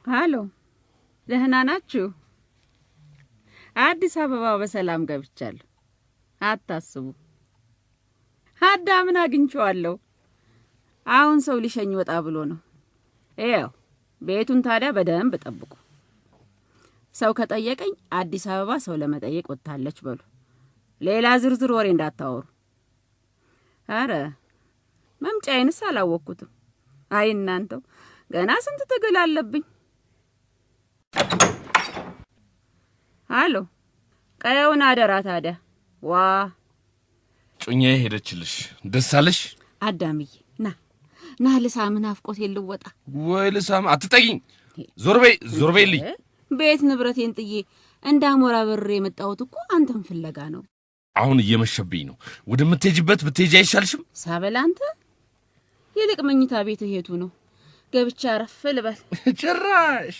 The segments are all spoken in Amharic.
ሃሎ ደህና ናችሁ? አዲስ አበባ በሰላም ገብቻለሁ። አታስቡ። አዳምን አግኝቼዋለሁ። አሁን ሰው ሊሸኝ ወጣ ብሎ ነው። ይኸው ቤቱን ታዲያ በደንብ ጠብቁ። ሰው ከጠየቀኝ አዲስ አበባ ሰው ለመጠየቅ ወጣለች በሉ። ሌላ ዝርዝር ወሬ እንዳታወሩ። አረ መምጫዬንስ አላወቅኩትም። አይ እናንተው ገና ስንት ትግል አለብኝ። ሃሎ ቀየውን አደራ ታዲያ። ዋ ጩኛዬ ሄደችልሽ ደስ አለሽ? አዳምዬ ና ልሳም ናፍቆት የልወጣ ወይ ልሳም አትጠጊኝ። ዞር በይልኝ። ቤት ንብረቴን ጥዬ እንዳሞራ በሬ የመጣሁት እኮ አንተን ፍለጋ ነው። አሁን እየመሸብኝ ነው። ወደምትሄጂበት ብትሄጂ አይሻልሽም? ሳበላ አንተ ይልቅ መኝታ ቤት ሄቱ ነው። ገብቻ አረፍ ልበል። ጭራሽ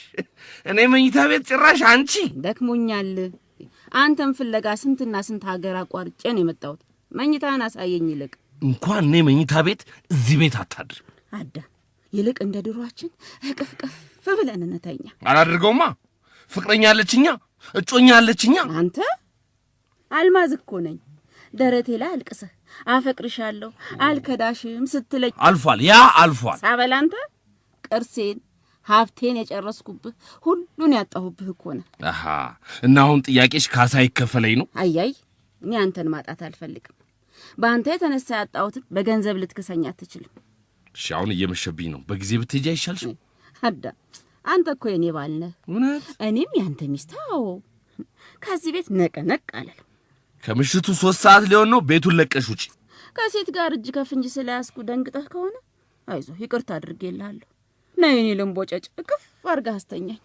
እኔ መኝታ ቤት ጭራሽ አንቺ? ደክሞኛል። አንተን ፍለጋ ስንትና ስንት ሀገር አቋርጬ ነው የመጣሁት። መኝታን አሳየኝ ይልቅ። እንኳን እኔ መኝታ ቤት እዚህ ቤት አታድር። አዳ ይልቅ እንደ ድሮአችን እቅፍቅፍ ብለን እንተኛ። አላደርገውማ። ፍቅረኛ አለችኛ፣ እጮኛ አለችኛ። አንተ አልማዝ እኮ ነኝ። ደረቴ ላይ አልቅሰህ አፈቅርሻለሁ አልከዳሽም ስትለኝ አልፏል። ያ አልፏል። ሳበላ አንተ ቅርሴን ሀብቴን የጨረስኩብህ ሁሉን ያጣሁብህ እኮ ነው። አሃ እና አሁን ጥያቄሽ ካሳ ይከፈለኝ ነው? አያይ እኔ አንተን ማጣት አልፈልግም። በአንተ የተነሳ ያጣሁትን በገንዘብ ልትከሰኝ አትችልም። እሺ አሁን እየመሸብኝ ነው። በጊዜ ብትሄጂ አይሻልሽም? አዳ አንተ እኮ የኔ ባል ነህ። እውነት? እኔም ያንተ ሚስት። አዎ ከዚህ ቤት ነቀነቅ አለለም። ከምሽቱ 3 ሰዓት ሊሆን ነው። ቤቱን ለቀሽ ውጪ። ከሴት ጋር እጅ ከፍንጅ ስለያዝኩ ደንግጠህ ከሆነ አይዞህ ይቅርታ አድርጌልሃለሁ። ነይ እኔ ልምቦጨጭ እቅፍ አድርገህ አስተኛኝ።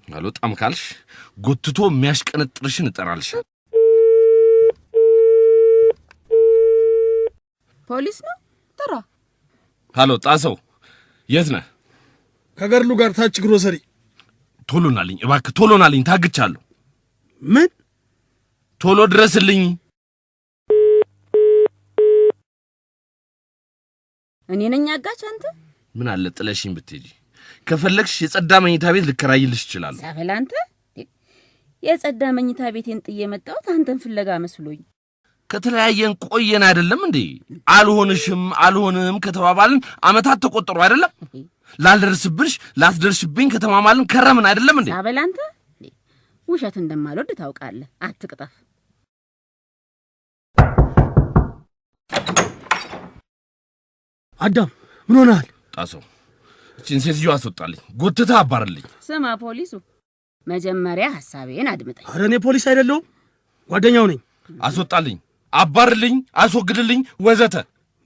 አልወጣም ካልሽ ጎትቶ የሚያሽቀነጥርሽን እጠራልሽ። ፖሊስ ነው ጥራ። ሃሎ ጣሰው የት ነህ? ከገርሉ ጋር ታች ግሮሰሪ። ቶሎናልኝ እባክህ ቶሎናልኝ፣ ታግቻለሁ። ምን? ቶሎ ድረስልኝ። እኔ ነኝ አጋች አንተ? ምን አለ ጥለሽኝ ብትሄጂ። ከፈለግሽ የጸዳ መኝታ ቤት ልከራይልሽ ይችላል። ሳበላ አንተ የጸዳ መኝታ ቤቴን ጥዬ መጣሁት አንተን ፍለጋ መስሎኝ። ከተለያየን ቆየን አይደለም እንዴ? አልሆንም ከተባባልን አመታት ተቆጠሩ አይደለም? ላልደርስብሽ ላትደርስብኝ ከተማማልን ከረምን አይደለም እንዴ? ሳበላ አንተ ውሸት እንደማልወድ ታውቃለህ። አትቅጠፍ። አዳም ምን ሆነሃል? ጣሰው እቺን ሴትዮ አስወጣልኝ፣ ጎትታ አባርልኝ። ስማ ፖሊሱ መጀመሪያ ሐሳቤን አድምጠኝ። ኧረ እኔ ፖሊስ አይደለሁም ጓደኛው ነኝ። አስወጣልኝ፣ አባርልኝ፣ አስወግድልኝ ወዘተ።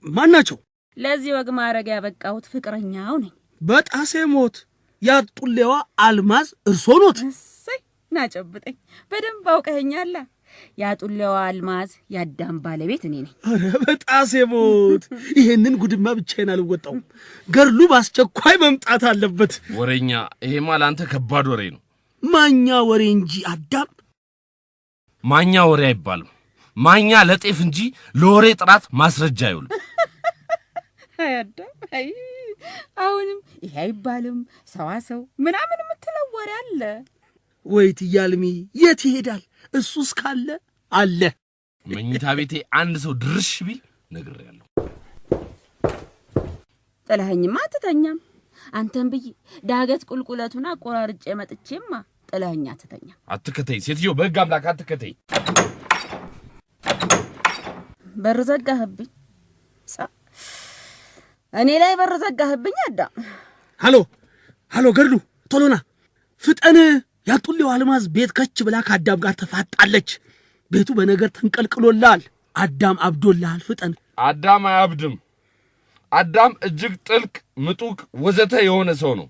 ማን ናቸው? ለዚህ ወግ ማረግ ያበቃሁት ፍቅረኛው ነኝ። በጣሴ ሞት ያጡሌዋ አልማዝ እርሶ ኖት? እሰይ ናጨብጠኝ። በደንብ አውቀኸኛል። ያጡሌዋ አልማዝ ያዳም ባለቤት እኔ ነኝ። ኧረ በጣሴ ሞት ይሄንን ጉድማ ብቻዬን አልወጣውም። ገርሉ በአስቸኳይ መምጣት አለበት። ወሬኛ፣ ይሄማ ለአንተ ከባድ ወሬ ነው። ማኛ ወሬ እንጂ አዳም። ማኛ ወሬ አይባልም። ማኛ ለጤፍ እንጂ ለወሬ ጥራት ማስረጃ አይውልም። አይ አዳም አይ አሁንም ይሄ አይባልም ሰዋሰው ምናምን የምትለው ወሬ አለ። ወይት ያልሚ የት ይሄዳል? እሱስ ካለ አለ። መኝታ ቤቴ አንድ ሰው ድርሽ ቢል ነግሬያለሁ። ጥለኸኝማ አትተኛም። አንተም ብዬ ዳገት ቁልቁለቱን አቆራርጬ መጥቼማ ጥለኸኝ አትተኛም። አትከተይ ሴትዮ፣ በሕግ አምላክ አትከተይ። በር ዘጋህብኝ። እኔ ላይ በር ዘጋህብኝ አዳም። ሃሎ ገርሉ ቶሎና ፍጠን። ያጡሌው አልማዝ ቤት ከች ብላ ከአዳም ጋር ተፋጣለች። ቤቱ በነገር ተንቀልቅሎላል። አዳም አብዶላል። ፍጠን። አዳም አያብድም። አዳም እጅግ ጥልቅ ምጡቅ ወዘተ የሆነ ሰው ነው።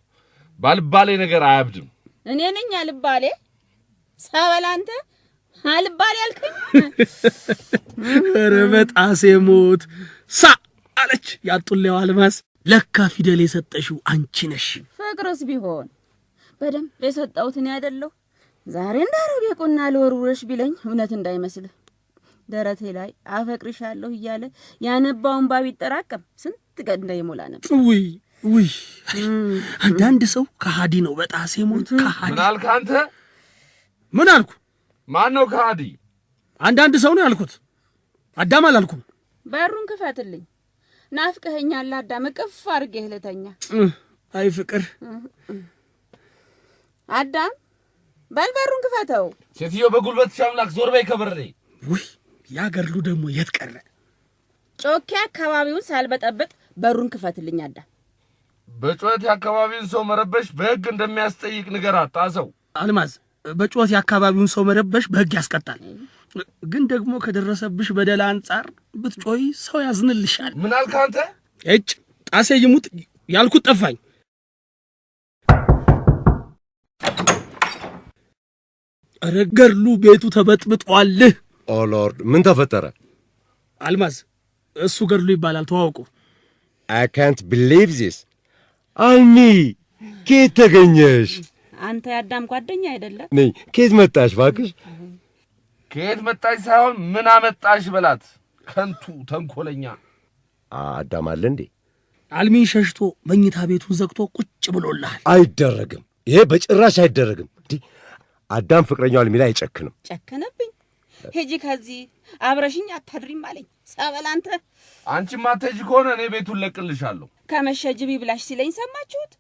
ባልባሌ ነገር አያብድም። እኔ ነኝ አልባሌ? ሳበላ አንተ አልባሌ አልከኝ? ኧረ በጣሴ ሞት ሳ አለች ያጡሌው አልማዝ። ለካ ፊደል የሰጠሽው አንቺ ነሽ። ፍቅርስ ቢሆን በደንብ የሰጠሁት እኔ አይደለሁ። ዛሬ እንዳሮጌ ቁና ልወርውረሽ ቢለኝ እውነት እንዳይመስልህ። ደረቴ ላይ አፈቅርሻለሁ እያለ ያነባውን ባብ ይጠራቀም ስንት ቀን እንዳይሞላ ነበር። ውይ ውይ አንዳንድ ሰው ከሃዲ ነው በጣሴ ሞት ከሃዲ ምን አልክ አንተ? ምን አልኩ? ማን ነው ከሃዲ? አንዳንድ ሰው ነው ያልኩት። አዳም አላልኩም። በሩን ክፈትልኝ። ናፍቀኸኛል አዳም፣ ቅፍ አድርጌህ ልተኛ። አይ ፍቅር አዳም በል በሩን ክፈተው። ሴትዮ በጉልበት ሻምላክ ዞር በይ ከበሬ። ውይ ያገርሉ ደግሞ የት ቀረ? ጮኬ አካባቢውን ሳልበጠብጥ በሩን ክፈትልኝ አዳም። በጩኸት የአካባቢውን ሰው መረበሽ በሕግ እንደሚያስጠይቅ ንገራት ጣሰው። አልማዝ በጩኸት የአካባቢውን ሰው መረበሽ በሕግ ያስቀጣል። ግን ደግሞ ከደረሰብሽ በደል አንጻር ብትጮይ ሰው ያዝንልሻል። ምን አልክ አንተ? እጭ ጣሴ ይሙት ያልኩት ጠፋኝ። ኧረ ገርሉ ቤቱ ተበጥብጧል። ኦ ሎርድ ምን ተፈጠረ? አልማዝ እሱ ገርሉ ይባላል ተዋውቁ። I can't believe this. አልሚ ከየት ተገኘሽ? አንተ ያዳም ጓደኛ አይደለም? ነይ ከየት መጣሽ ባክሽ? ከየት መጣሽ ሳይሆን ምን አመጣሽ በላት። ከንቱ ተንኮለኛ። አዳም አለ እንዴ? አልሚን ሸሽቶ መኝታ ቤቱን ዘግቶ ቁጭ ብሎልሃል። አይደረግም፣ ይሄ በጭራሽ አይደረግም። አዳም ፍቅረኛው አልሚ ላይ አይጨክንም። ጨከነብኝ። ሄጂ ከዚህ አብረሽኝ አታድሪም አለኝ። ሰበል አንቺማ አትሄጂ ከሆነ እኔ ቤቱን ለቅልሻለሁ። ከመሸ ጅቢ ብላሽ ሲለኝ ሰማችሁት?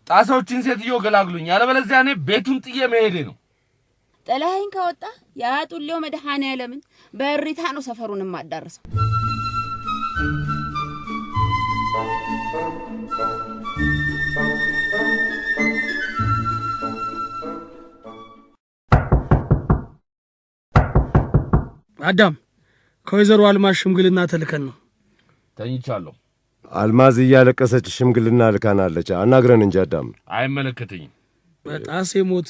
ጣሰዎችን ሴትዮ ገላግሉኝ፣ ያለበለዚያ እኔ ቤቱን ጥዬ መሄዴ ነው። ጥለኸኝ ከወጣ ያጡሌው መድኃኔዓለምን በእሪታ ነው ሰፈሩንም አዳርሰው። አዳም ከወይዘሮ አልማዝ ሽምግልና ተልከን ነው። ተኝቻለሁ። አልማዝ እያለቀሰች ሽምግልና ልካናለች። አናግረን እንጂ አዳም። አይመለከተኝም። በጣሴ ሞት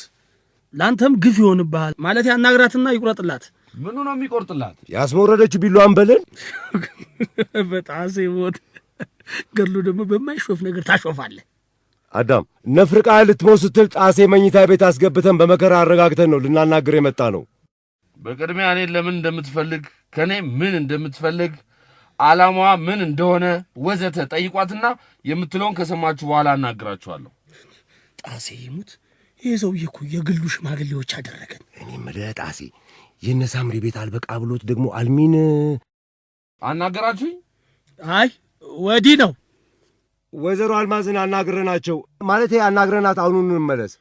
ላንተም ግፍ ይሆንብሃል። ማለት ያናግራትና ይቁረጥላት። ምኑ ነው የሚቆርጥላት? ያስሞረደችው ቢሏን በለን። በጣሴ ሞት ገርሉ ደግሞ በማይሾፍ ነገር ታሾፋለህ። አዳም ነፍርቃ ልትሞት ስትል ጣሴ መኝታ ቤት አስገብተን በመከራ አረጋግተን ነው ልናናግር የመጣ ነው። በቅድሚያ እኔን ለምን እንደምትፈልግ ከኔ ምን እንደምትፈልግ ዓላማዋ ምን እንደሆነ ወዘተ ጠይቋትና የምትለውን ከሰማችሁ በኋላ አናግራችኋለሁ። ጣሴ ይሙት ይሄ ሰውዬ እኮ የግሉ ሽማግሌዎች አደረገን። እኔ የምልህ ጣሴ የነ ሳምሪ ቤት አልበቃ ብሎት ደግሞ አልሚን አናገራችሁኝ? አይ ወዲህ ነው። ወይዘሮ አልማዝን አናግረናቸው ማለት አናግረናት አሁኑን እንመለስ።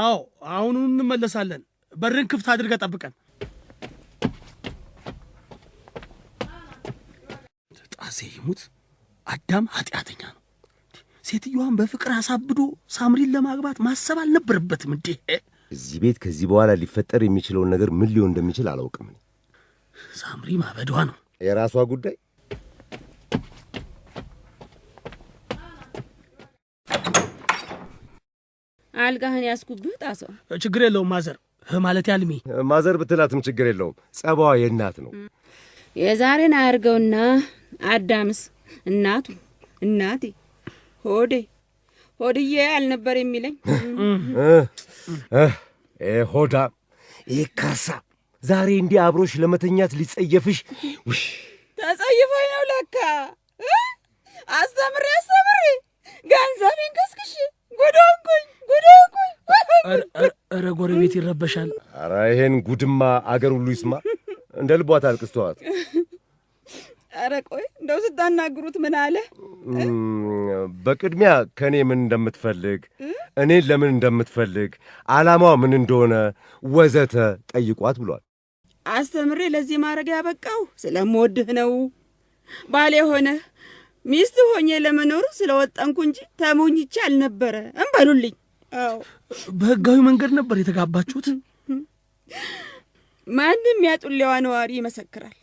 አዎ አሁኑን እንመለሳለን። በርን ክፍት አድርገህ ጠብቀን። ጣሴ ይሙት አዳም ኃጢአተኛ ነው። ሴትዮዋን በፍቅር አሳብዶ ሳምሪን ለማግባት ማሰብ አልነበረበትም እንዴ? እዚህ ቤት ከዚህ በኋላ ሊፈጠር የሚችለውን ነገር ምን ሊሆን እንደሚችል አላውቅም። ሳምሪ ማበዷ ነው የራሷ ጉዳይ። አልጋህን ያስኩብህ ጣሰው። ችግር የለውም ማዘር ማለት ያልሚ ማዘር ብትላትም ችግር የለውም። ጸባዋ የእናት ነው። የዛሬን አያርገውና አዳምስ እናቱ እናቴ ሆድዬ አልነበር የሚለኝ? ሆዳ ይካሳ ዛሬ እንዲህ አብሮሽ ለመተኛት ሊጸየፍሽ ተጸይፈኝ ነው ለካ። አስተምሬ ገንዘቤን ከስክሽ ጉዶንኩኝ። ኧረ ጎረቤት ይረበሻል። ኧረ ይሄን ጉድማ አገር ሁሉ ይስማ። እንደ ልቧ ታልቅስተዋት። ኧረ ቆይ እንደው ስታናግሩት ምን አለ? በቅድሚያ ከእኔ ምን እንደምትፈልግ፣ እኔን ለምን እንደምትፈልግ፣ ዓላማዋ ምን እንደሆነ ወዘተ ጠይቋት ብሏል። አስተምሬ ለዚህ ማድረግ ያበቃው ስለምወድህ ነው። ባሌ ሆነ ሚስት ሆኜ ለመኖር ስለወጠንኩ እንጂ ተሞኝቼ አልነበረ እንበሉልኝ። አዎ በህጋዊ መንገድ ነበር የተጋባችሁት። ማንም ያጡሌዋ ነዋሪ ይመሰክራል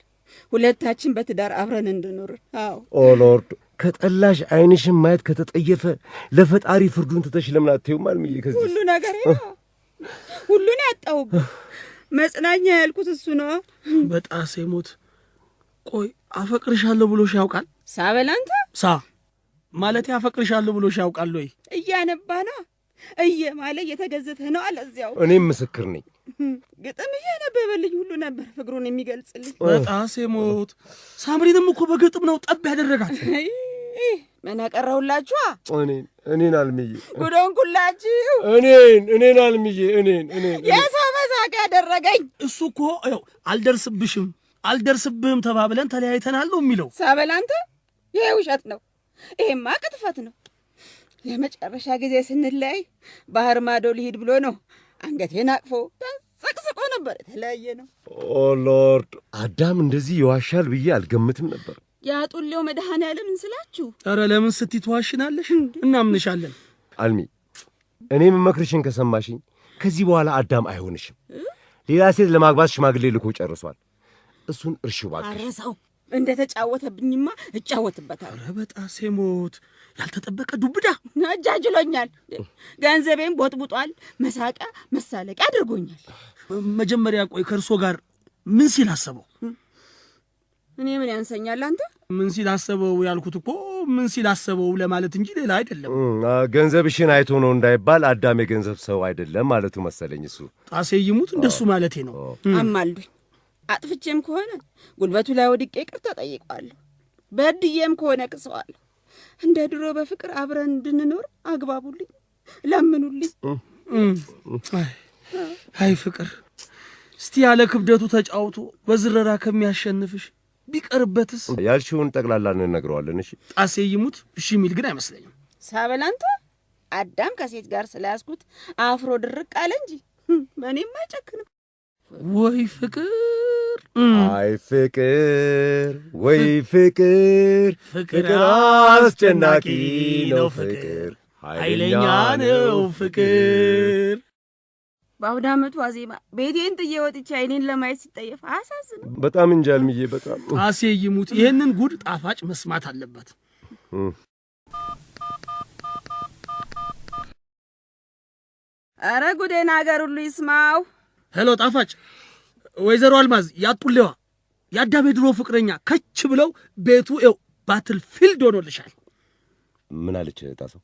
ሁለታችን በትዳር አብረን እንድኖር። አዎ ኦ ሎርድ ከጠላሽ ዓይንሽን ማየት ከተጠየፈ ለፈጣሪ ፍርዱን ትተሽ ለምን አትይውም? አልምዬ ከዚህ ሁሉ ነገር ሁሉን ያጣሁብህ መጽናኛ ያልኩት እሱ ነው። በጣሴ ሞት ቆይ አፈቅርሻለሁ ብሎሽ ያውቃል? ሳበላንተ ማለት አፈቅርሻለሁ ብሎሽ ያውቃል ወይ? እያነባ ነው እየማለ እየተገዘተ ነው አለ እዚያው። እኔም ምስክር ነኝ። ግጥም እያነበበልኝ ሁሉ ነበር ፍቅሩን የሚገልጽልኝ። በጣሴ ሞት ሳምሪንም እኮ በግጥም ነው ጠብ ያደረጋት። ምን አቀረውላችሁ? እኔን አልምዬ ጉዶን ኩላችሁ እኔን አልምዬ እኔን የሰው መሳቅ ያደረገኝ እሱ እኮ ያው አልደርስብህም ተባብለን ተለያይተናል ነው የሚለው። ሳበል አንተ ይሄ ውሸት ነው። ይሄማ ቅጥፈት ነው። ለመጨረሻ ጊዜ ስንለያይ ባህር ማዶ ልሂድ ብሎ ነው አንገቴን አቅፎ ተሰቅስቆ ነበር የተለያየ ነው። ኦ ሎርድ አዳም እንደዚህ ይዋሻል ብዬ አልገምትም ነበር። ያጡልው መድኃኔዓለም እንስላችሁ። ኧረ ለምን ስትዋሽናለሽ? እናምንሻለን። አልሚ እኔ መመክርሽን ከሰማሽኝ ከዚህ በኋላ አዳም አይሆንሽም። ሌላ ሴት ለማግባት ሽማግሌ ልኮ ጨርሷል። እሱን እርሺው እባክሽ። አረሳው እንደተጫወተብኝማ እጫወትበታለሁ። ኧረ በጣሴ ሞት ያልተጠበቀ ዱብዳ አጃጅሎኛል። ገንዘቤን ቦጥቡጧል። መሳቂያ መሳለቂያ አድርጎኛል። መጀመሪያ ቆይ ከእርሶ ጋር ምን ሲል አሰበው? እኔ ምን ያንሰኛል? አንተ ምን ሲል አሰበው ያልኩት እኮ ምን ሲል አሰበው ለማለት እንጂ ሌላ አይደለም። ገንዘብሽን አይቶ ነው እንዳይባል አዳም የገንዘብ ሰው አይደለም ማለቱ መሰለኝ። እሱ ጣሴ ይሙት እንደሱ ማለቴ ነው። አማልዱኝ። አጥፍቼም ከሆነ ጉልበቱ ላይ ወድቄ ይቅርታ ጠይቀዋለሁ። በድዬም ከሆነ ክሰዋለሁ። እንደ ድሮ በፍቅር አብረን እንድንኖር አግባቡልኝ፣ ለምኑልኝ። አይ ፍቅር እስቲ ያለ ክብደቱ ተጫውቶ በዝረራ ከሚያሸንፍሽ ቢቀርበትስ? ያልሽውን ጠቅላላ እንነግረዋለን። እሺ ጣሴ ይሙት እሺ የሚል ግን አይመስለኝም። ሳበል አንተ አዳም ከሴት ጋር ስለያዝኩት አፍሮ ድርቅ አለ እንጂ በእኔም አይጨክንም። ወይ ፍቅር አይ ፍቅር ወይ ፍቅር ፍቅር አስጨናቂ ነው። ፍቅር ኃይለኛ ነው። ፍቅር በአውደ ዓመቱ ዋዜማ ቤቴን ጥዬ ወጥቼ አይኔን ለማየት ሲጠየፍ አሳዝነው በጣም እንጂ አልምዬ በጣም። ጣሴ ይሙት ይሄንን ጉድ ጣፋጭ መስማት አለበት። አረ ጉዴን አገር ሁሉ ይስማው። ሄሎ ጣፋጭ ወይዘሮ አልማዝ ያጡሌዋ የአዳሜ ድሮ ፍቅረኛ ከች ብለው ቤቱ ኤው ባትል ፊልድ ሆኖልሻል። ምን አለች ጣሰው?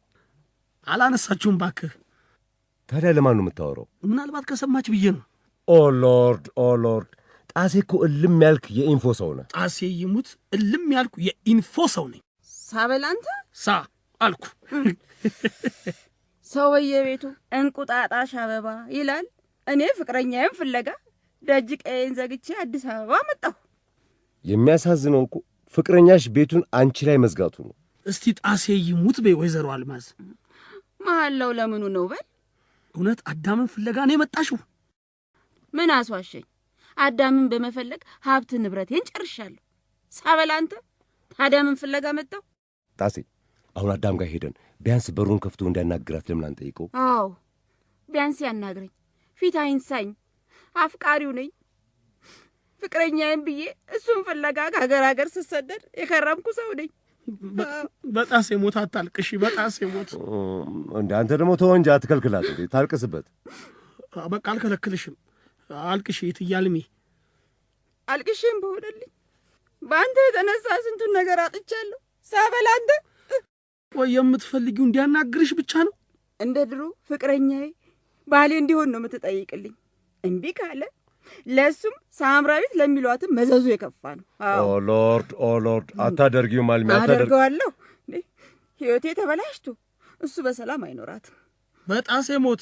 አላነሳችሁም ባክህ። ታዲያ ለማን ነው የምታወራው? ምናልባት ከሰማች ብዬ ነው። ኦ ሎርድ ጣሴ እኮ እልም ያልክ የኢንፎ ሰው ነህ። ጣሴ ይሙት እልም ያልኩ የኢንፎ ሰው ነኝ። ሳበል አንተ ሳ አልኩ። ሰው በየቤቱ እንቁጣጣሽ አበባ ይላል። እኔ ፍቅረኛዬን ፍለጋ ደጅ ቀዬን ዘግቼ አዲስ አበባ መጣሁ። የሚያሳዝነው እኮ ፍቅረኛሽ ቤቱን አንቺ ላይ መዝጋቱ ነው። እስቲ ጣሴ ይሙት በይ ወይዘሮ አልማዝ። መሐላው ለምኑ ነው በል። እውነት አዳምን ፍለጋ ነው የመጣሽው? ምን አስዋሸኝ? አዳምን በመፈለግ ሀብት ንብረቴን ጨርሻለሁ። ሳበል አንተ ታዲያ ምን ፍለጋ መጣሁ? ጣሴ አሁን አዳም ጋር ሄደን ቢያንስ በሩን ከፍቶ እንዳናግራት ለምን አንጠይቀው? አዎ ቢያንስ ያናግረኝ፣ ፊት አይንሳኝ። አፍቃሪው ነኝ። ፍቅረኛዬን ብዬ እሱን ፍለጋ ከሀገር ስሰደድ የከረምኩ ሰው ነኝ። በጣሴ ሞት አታልቅሺ። በጣሴ ሞት እንደ አንተ ደግሞ ተወንጃ አትከልክላት እንዴ ታልቅስበት። በቃ አልከለክልሽም። አልቅሺ ትያልሚ። አልቅሽም በሆነልኝ በአንተ የተነሳ ስንቱን ነገር አጥቻለሁ። ሳበል አንተ ወይ የምትፈልጊው እንዲያናግርሽ ብቻ ነው? እንደ ድሮ ፍቅረኛዬ ባሌ እንዲሆን ነው የምትጠይቅልኝ። እምቢ ካለ ለሱም ሳምራዊት ለሚሏትም መዘዙ የከፋ ነው። ኦ ሎርድ አታደርጊውም አልሚ። አደርገዋለሁ። ህይወቴ ተበላሽቶ እሱ በሰላም አይኖራትም። በጣሴ ሞት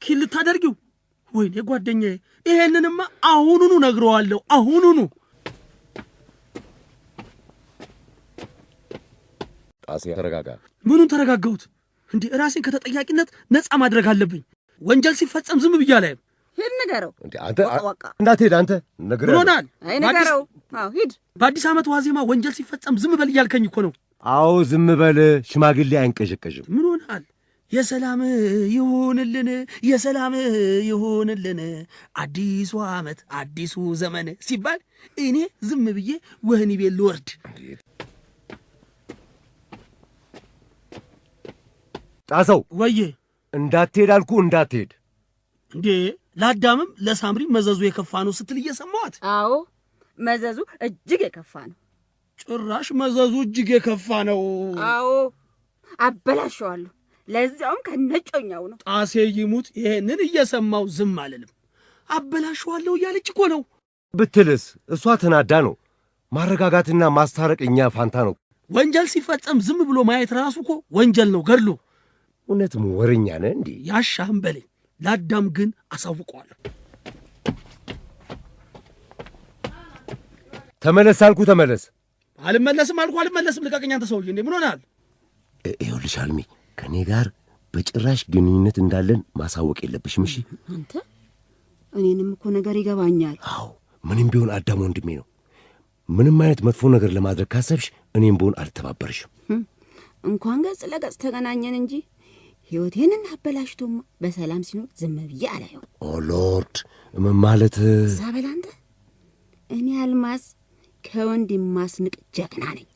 ኪል ልታደርጊው? ወይኔ ጓደኛዬ፣ ይሄንንማ አሁኑኑ ነግረዋለሁ። አሁኑኑ። ጣሴ ተረጋጋ። ምኑን ተረጋጋሁት እንዴ? ራሴን ከተጠያቂነት ነፃ ማድረግ አለብኝ። ወንጀል ሲፈጸም ዝም ብያ ላይ ሂድ ንገረው። እንዴ አንተ እንዳትሄድ አንተ ነግረህ ሆናል። አይ ንገረው። አዎ ሂድ። በአዲስ ዓመት ዋዜማ ወንጀል ሲፈጸም ዝም በል እያልከኝ እኮ ነው። አዎ ዝም በል። ሽማግሌ አይንቀዠቀዥም። ምን ሆናል? የሰላም ይሁንልን፣ የሰላም ይሁንልን፣ አዲሱ ዓመት አዲሱ ዘመን ሲባል እኔ ዝም ብዬ ወህኒ ቤት ልወርድ? ጣሰው ወዬ እንዳትሄድ አልኩ። እንዳትሄድ እንዴ! ለአዳምም ለሳምሪ መዘዙ የከፋ ነው ስትል እየሰማዋት። አዎ መዘዙ እጅግ የከፋ ነው። ጭራሽ መዘዙ እጅግ የከፋ ነው። አዎ አበላሸዋለሁ። ለዛውም ከነጮኛው ነው። ጣሴ ይሙት ይሄንን እየሰማው ዝም አልልም። አበላሸዋለሁ እያለች እኮ ነው ብትልስ። እሷ ተናዳ ነው። ማረጋጋትና ማስታረቅ እኛ ፋንታ ነው። ወንጀል ሲፈጸም ዝም ብሎ ማየት ራሱ እኮ ወንጀል ነው ገድሉ። እውነትም ወረኛ ነህ እንዴ? ያሻህም በለኝ። ለአዳም ግን አሳውቀዋለሁ። ተመለስ አልኩ ተመለስ። አልመለስም አልኩ አልመለስም። ልቀቀኝ አንተ ሰውዬ። እንዴ ምን ሆነሃል? ይኸውልሽ አልሚ ከኔ ጋር በጭራሽ ግንኙነት እንዳለን ማሳወቅ የለብሽም እሺ? አንተ እኔንም እኮ ነገር ይገባኛል። አዎ ምንም ቢሆን አዳም ወንድሜ ነው። ምንም አይነት መጥፎ ነገር ለማድረግ ካሰብሽ እኔም ብሆን አልተባበርሽም። እንኳን ገጽ ለገጽ ተገናኘን እንጂ ሕይወቴን አበላሽቶማ በሰላም ሲኖር ዝም ብዬ አላየው። ኦ ሎርድ ማለት ዛበል አንተ እኔ አልማዝ ከወንድ የማስንቅ ጀግና ነኝ።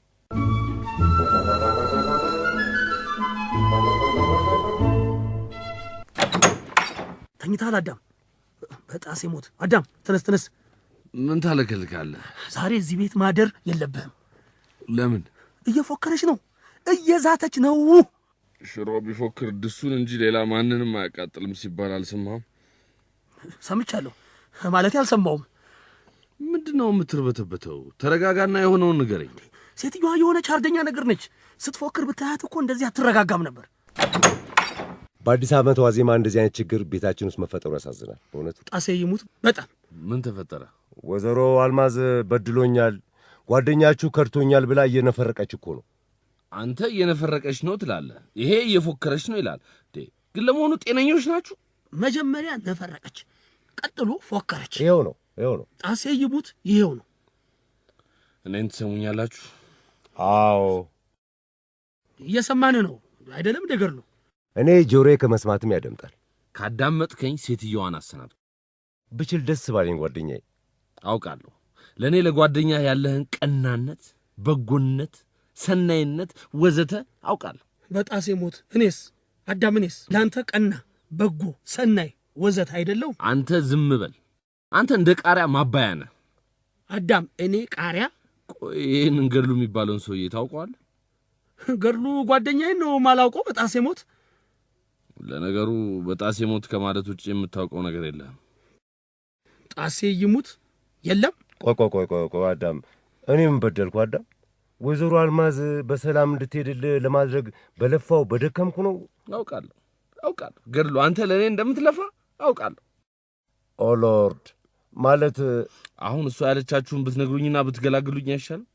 ተኝታል አዳም? በጣሴ ሞት አዳም ተነስ ተነስ። ምን ታለከልካለህ? ዛሬ እዚህ ቤት ማደር የለብህም። ለምን? እየፎከረች ነው፣ እየዛተች ነው። ሽሮ ቢፎክር ድሱን እንጂ ሌላ ማንንም አያቃጥልም ሲባል አልሰማህም? ሰምቻለሁ ማለት አልሰማውም። ምንድነው የምትርበተበተው? ተረጋጋና የሆነውን ንገረኝ። ሴትዮዋ የሆነች አርደኛ ነገር ነች። ስትፎክር ብታያት እኮ እንደዚህ አትረጋጋም ነበር። በአዲስ ዓመት ዋዜማ እንደዚህ አይነት ችግር ቤታችን ውስጥ መፈጠሩ ያሳዝናል በእውነቱ። ጣሴ ይሙት በጣም። ምን ተፈጠረ? ወይዘሮ አልማዝ በድሎኛል፣ ጓደኛችሁ ከድቶኛል ብላ እየነፈረቀች እኮ ነው። አንተ እየነፈረቀች ነው ትላለህ፣ ይሄ እየፎከረች ነው ይላል። ግን ለመሆኑ ጤነኞች ናችሁ? መጀመሪያ ነፈረቀች፣ ቀጥሎ ፎከረች። ይሄው ነው። ጣሴ ይሙት ይሄው ነው። እኔን ትሰሙኛላችሁ? አዎ እየሰማን ነው አይደለም? ነገር ነው። እኔ ጆሮዬ ከመስማትም ያደምጣል። ካዳመጥከኝ ሴትዮዋን አሰናብት። ብችል ደስ ባለኝ ጓደኛዬ። አውቃለሁ ለእኔ ለጓደኛ ያለህን ቀናነት፣ በጎነት፣ ሰናይነት ወዘተ አውቃለሁ። በጣሴ ሞት እኔስ አዳም እኔስ ለአንተ ቀና፣ በጎ፣ ሰናይ ወዘተ አይደለው? አንተ ዝም በል። አንተ እንደ ቃሪያ ማባያ ነህ አዳም። እኔ ቃሪያ? ቆይ ይህን ገድሉ የሚባለውን ሰውዬ ታውቀዋለህ? ገድሉ ጓደኛዬን ነው ማላውቀው። በጣሴ ሞት ለነገሩ በጣሴ ሞት ከማለት ውጭ የምታውቀው ነገር የለህም። ጣሴ ይሙት የለም። ቆይ አዳም፣ እኔ ምን በደልኩ አዳም? ወይዘሮ አልማዝ በሰላም እንድትሄድልህ ለማድረግ በለፋው በደከምኩ ነው። አውቃለሁ ገድሉ፣ አንተ ለእኔ እንደምትለፋ አውቃለሁ። ኦ ሎርድ ማለት አሁን እሷ ያለቻችሁን ብትነግሩኝና ብትገላግሉኝ አይሻልም?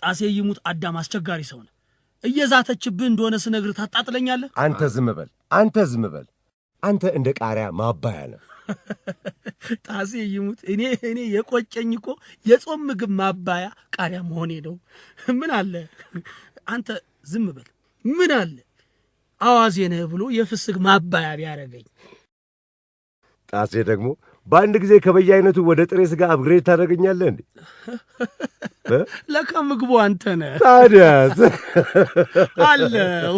ጣሴ ይሙት አዳም አስቸጋሪ ሰው ነው። እየዛተችብህ እንደሆነ ስነግር ታጣጥለኛለህ። አንተ ዝም በል። አንተ እንደ ቃሪያ ማባያ ነህ። ጣሴ ይሙት እኔ የቆጨኝ እኮ የጾም ምግብ ማባያ ቃሪያ መሆኔ ነው። ምን አለ አንተ ዝም በል። ምን አለ አዋዜ ነህ ብሎ የፍስግ ማባያ ቢያደርገኝ። ጣሴ ደግሞ በአንድ ጊዜ ከበየአይነቱ ወደ ጥሬ ስጋ አፕግሬድ ታደርገኛለህ እንዴ? ለካ ምግቡ አንተ ነህ። ታዲያስ አለው።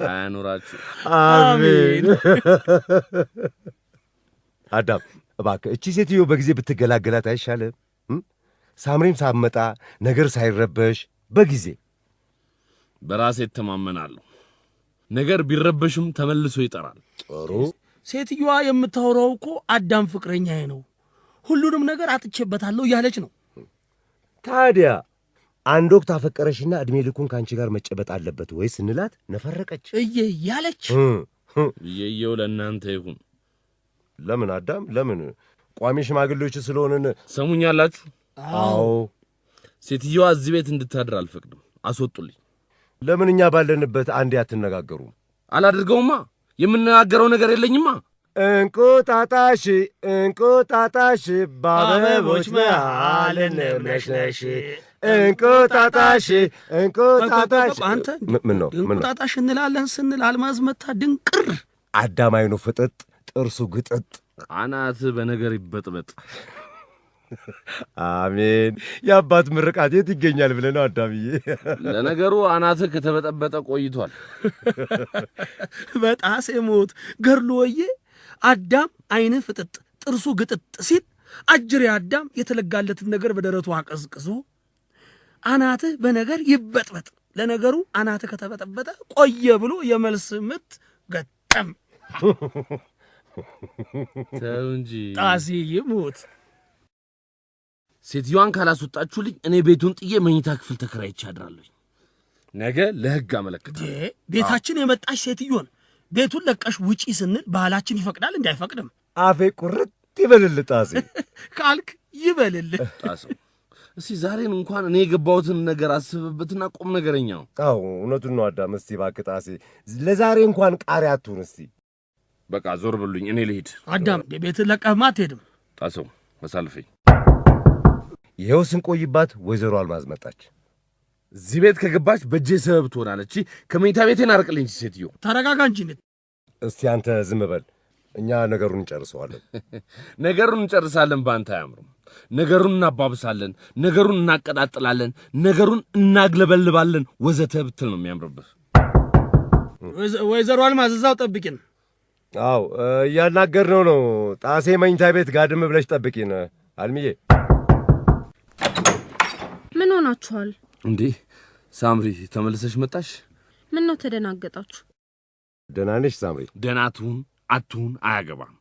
አያኑራችሁ። አሜን። አዳም እባክህ እቺ ሴትዮ በጊዜ ብትገላገላት አይሻልም? ሳምሪም ሳትመጣ ነገር ሳይረበሽ በጊዜ። በራሴ እተማመናለሁ። ነገር ቢረበሽም ተመልሶ ይጠራል። ጥሩ። ሴትዮዋ የምታወራው እኮ አዳም ፍቅረኛዬ ነው፣ ሁሉንም ነገር አጥቼበታለሁ እያለች ነው። ታዲያ አንድ ወቅት አፈቀረሽና እድሜ ልኩን ከአንቺ ጋር መጨበጥ አለበት ወይ ስንላት ነፈረቀች እያለች። እየየው ለእናንተ ይሁን። ለምን አዳም ለምን? ቋሚ ሽማግሌዎች ስለሆንን ሰሙኛላችሁ? አዎ። ሴትዮዋ እዚህ ቤት እንድታድር አልፈቅድም። አስወጡልኝ። ለምን እኛ ባለንበት አንዴ አትነጋገሩም? አላደርገውማ። የምነጋገረው ነገር የለኝማ። እንቁጣጣሽ በአበቦች መሃል እንምነሽነሽ እንቁጣጣሽ አንተ ምን ነው እንቁጣጣሽ እንላለን ስንል አልማዝ መታ ድንቅር። አዳም አይኑ ፍጥጥ ጥርሱ ግጥጥ አናት በነገር ይበጥበጥ። አሜን። የአባት ምርቃት የት ይገኛል ብለህ ነው አዳምዬ? ለነገሩ አናትህ ከተበጠበጠ ቆይቷል። በጣሴ ሞት ገድሉ ወዬ አዳም አይን ፍጥጥ ጥርሱ ግጥጥ ሲል አጅሬ አዳም የተለጋለትን ነገር በደረቱ አቀዝቅዞ አናትህ በነገር ይበጥበጥ። ለነገሩ አናትህ ከተበጠበጠ ቆየ ብሎ የመልስ ምት ገጠም። ተው እንጂ ጣሴ ይሙት። ሴትዮዋን ካላስወጣችሁልኝ እኔ ቤቱን ጥዬ መኝታ ክፍል ተከራይቼ አድራለሁ። ነገ ለሕግ አመለክታለሁ። ቤታችን የመጣች ሴትዮን ቤቱን ለቀሽ ውጪ ስንል ባህላችን ይፈቅዳል እንዴ? አይፈቅድም። አፌ ቁርጥ ይበልልህ ጣሴ ካልክ ይበልልህ። ጣሰው እስቲ ዛሬን እንኳን እኔ የገባሁትን ነገር አስብበትና ቁም ነገረኛ ነው። አዎ እውነቱን ነው አዳም። እስቲ እባክህ ጣሴ ለዛሬ እንኳን ቃሪያ አትሁን። እስቲ በቃ ዞር ብሉኝ፣ እኔ ልሂድ። አዳም ቤትህን ለቀህማ አትሄድም። ጣሰው አሳልፈኝ። ይኸው ስንቆይባት ወይዘሮ አልማዝ መጣች። እዚህ ቤት ከገባች በእጄ ሰበብ ትሆናለች። ከመኝታ ቤቴን አርቅልኝ ሴትዮ። ተረጋጋ እንጂ። እስቲ አንተ ዝም በል፣ እኛ ነገሩን እንጨርሰዋለን። ነገሩን እንጨርሳለን በአንተ አያምርም። ነገሩን እናባብሳለን፣ ነገሩን እናቀጣጥላለን፣ ነገሩን እናግለበልባለን ወዘተ ብትል ነው የሚያምርብህ። ወይዘሮ አልማዝ እዛው ጠብቂን። አዎ እያናገርነው ነው። ጣሴ መኝታ ቤት ጋድም ብለሽ ጠብቂን። አልሚዬ ምን ሆናችኋል እንዴ? ሳምሪ ተመልሰሽ መጣሽ? ምን ነው ተደናገጣችሁ? ደህና ነሽ ሳምሪ? ደህና ትሁን አትሁን አያገባም።